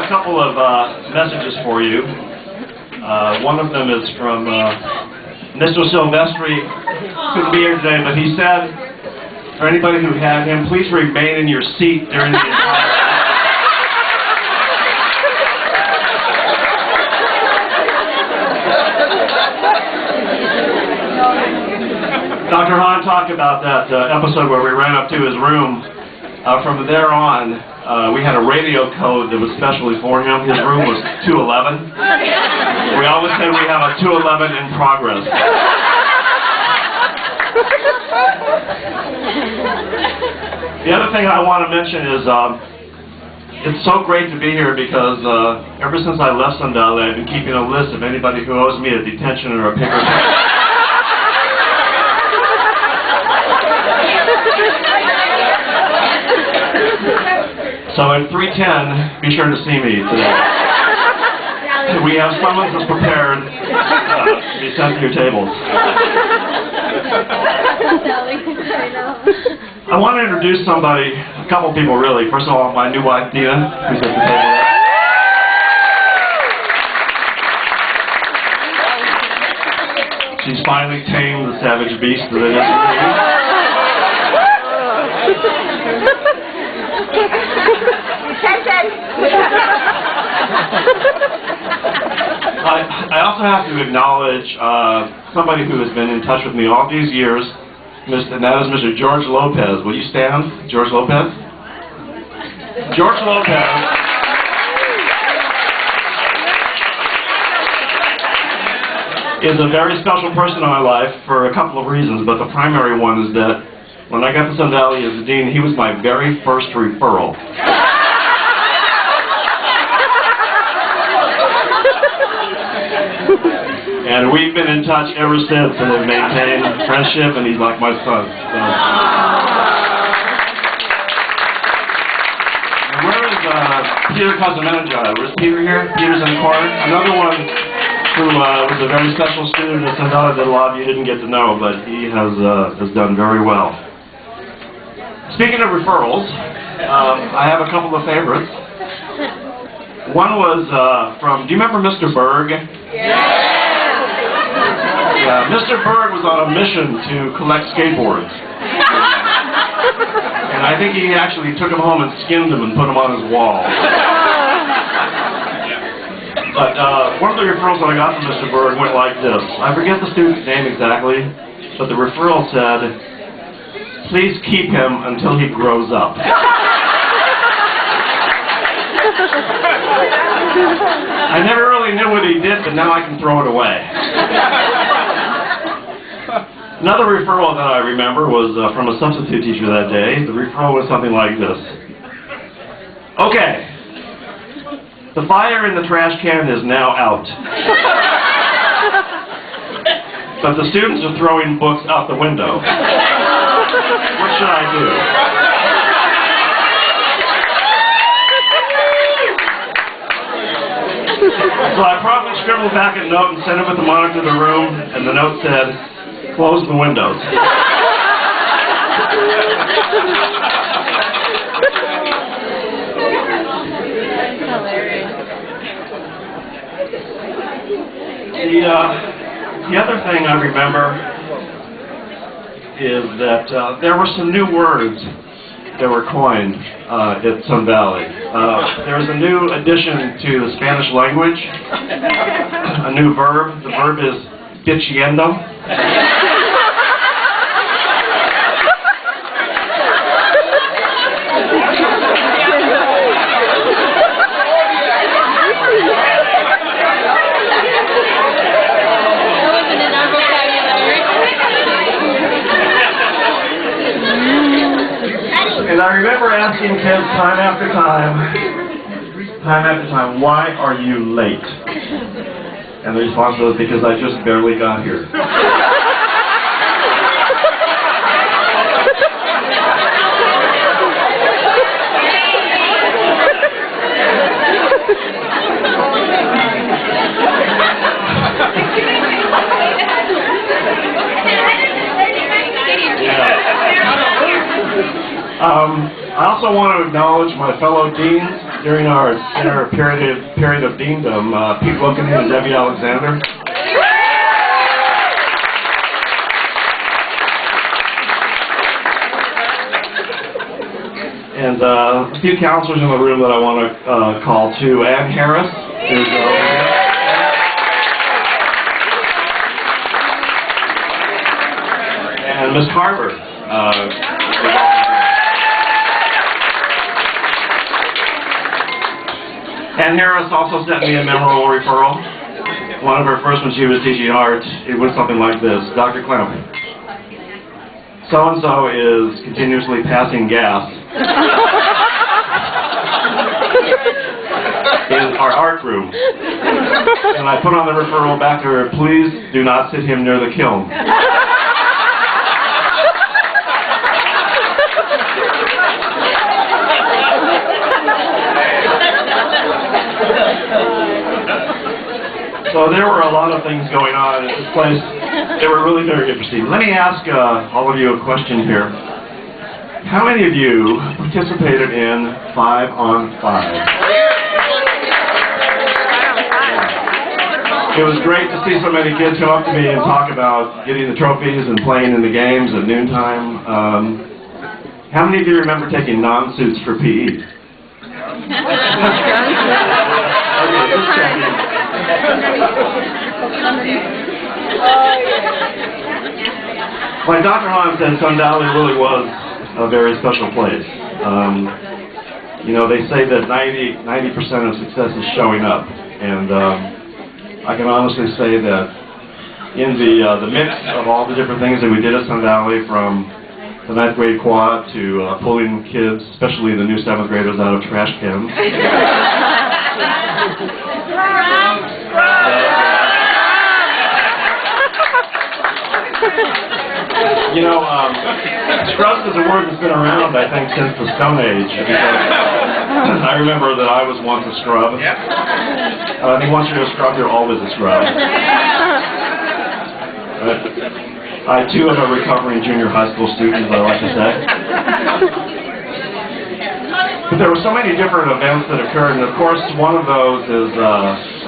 a couple of messages for you. One of them is from Mr. Silvestri. Couldn't be here today, but he said, for anybody who had him, please remain in your seat during the entire... Dr. Hahn talked about that episode where we ran up to his room. From there on, we had a radio code that was specially for him. His room was 211. We always said we have a 211 in progress. The other thing I want to mention is it's so great to be here because ever since I left Sun Valley, I've been keeping a list of anybody who owes me a detention or a paper check. So at 3:10, be sure to see me today. We have summonses prepared to be sent to your tables. I want to introduce somebody, a couple people really. First of all, my new wife, Dina, who's at the table. She's finally tamed the savage beast that it is for me. I also have to acknowledge somebody who has been in touch with me all these years, and that is Mr. George Lopez. Will you stand, George Lopez? George Lopez is a very special person in my life for a couple of reasons, but the primary one is that when I got to Sun Valley as a dean, he was my very first referral. And we've been in touch ever since and have maintained friendship, and he's like my son. So. And where is Peter Cosamenja? Where's Peter here? Peter's in the corner. Another one who was a very special student at Sun Valley that a lot of you didn't get to know, but he has done very well. Speaking of referrals, I have a couple of favorites. One was from, do you remember Mr. Berg? Yeah, Mr. Berg was on a mission to collect skateboards. And I think he actually took them home and skinned them and put them on his wall. But one of the referrals that I got from Mr. Berg went like this. I forget the student's name exactly, but the referral said, please keep him until he grows up. I never really knew what he did, but now I can throw it away. Another referral that I remember was from a substitute teacher that day. The referral was something like this. Okay, the fire in the trash can is now out. But the students are throwing books out the window. What should I do? So I promptly scribbled back a note and sent it with the monitor to the room, and the note said, close the windows. The other thing I remember is that there were some new words that were coined at Sun Valley. There's a new addition to the Spanish language, a new verb. The verb is diciendo. And I remember asking kids time after time, why are you late? And the response was, because I just barely got here. I also want to acknowledge my fellow deans. during our period of deandom, Pete Wilkin and Debbie Alexander. And a few counselors in the room that I want to call too. Ann Harris is and Miss Harvard. Ann Harris also sent me a memorable referral. One of her first when she was teaching art, it went something like this. Dr. Klemp, so-and-so is continuously passing gas in our art room. And I put on the referral back to her, please do not sit him near the kiln. So there were a lot of things going on at this place. They were really very interesting. Let me ask all of you a question here. How many of you participated in 5-on-5? It was great to see so many kids come up to me and talk about getting the trophies and playing in the games at noontime. How many of you remember taking non-suits for PE? Okay, just checking. Like Dr. Hahn said, Sun Valley really was a very special place. You know, they say that 90% of success is showing up, and I can honestly say that in the mix of all the different things that we did at Sun Valley, from the 9th grade quad to pulling kids, especially the new 7th graders, out of trash cans. You know, scrubs is a word that's been around, I think, since the Stone Age. Because I remember that I was once a scrub. I think once you're a scrub, you're always a scrub. I, too, am a recovering junior high school student, as I like to say. But there were so many different events that occurred, and of course, one of those is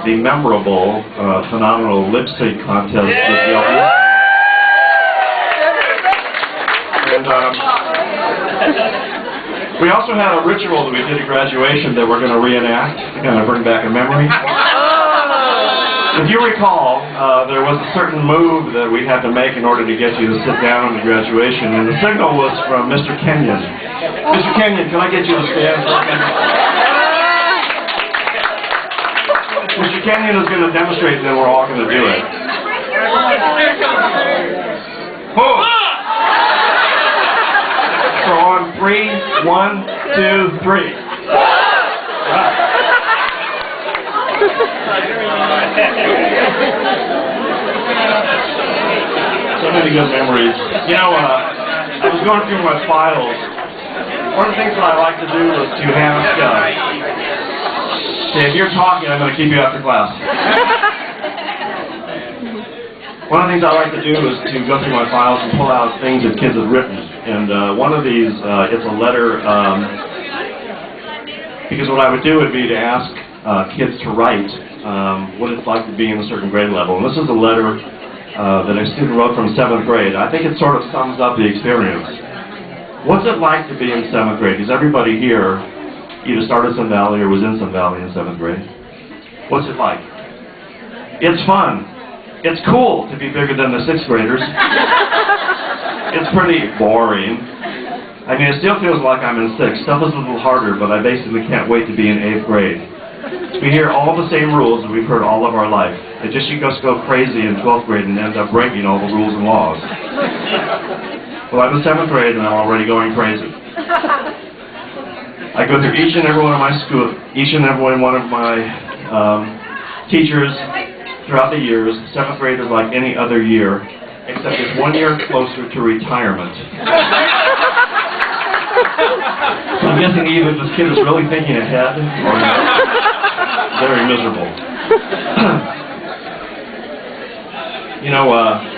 the memorable, phenomenal lip sync contest with the And we also had a ritual that we did at graduation that we're going to reenact to kind of bring back a memory. If you recall, there was a certain move that we had to make in order to get you to sit down at graduation, and the signal was from Mr. Kenyon. Mr. Kenyon, can I get you to stand for a minute? Mr. Kenyon is going to demonstrate, and then we're all going to do it. Oh. So on 3, 1, 2, 3. Right. So many good memories. You know, I was going through my files. One of the things that I like to do is to ask, if you're talking, I'm going to keep you after class. One of the things I like to do is to go through my files and pull out things that kids have written. And one of these is a letter, because what I would do would be to ask kids to write what it's like to be in a certain grade level. And this is a letter that a student wrote from 7th grade. I think it sort of sums up the experience. What's it like to be in 7th grade? Because everybody here either started Sun Valley or was in Sun Valley in 7th grade. What's it like? It's fun. It's cool to be bigger than the 6th graders. It's pretty boring. I mean, it still feels like I'm in 6th. Stuff is a little harder, but I basically can't wait to be in 8th grade. We hear all the same rules that we've heard all of our life. It just you just go crazy in 12th grade and end up breaking all the rules and laws. Well, I'm in 7th grade and I'm already going crazy. I go through each and every one of my teachers throughout the years. 7th grade is like any other year, except it's 1 year closer to retirement. So I'm guessing either this kid is really thinking ahead or very miserable. You know,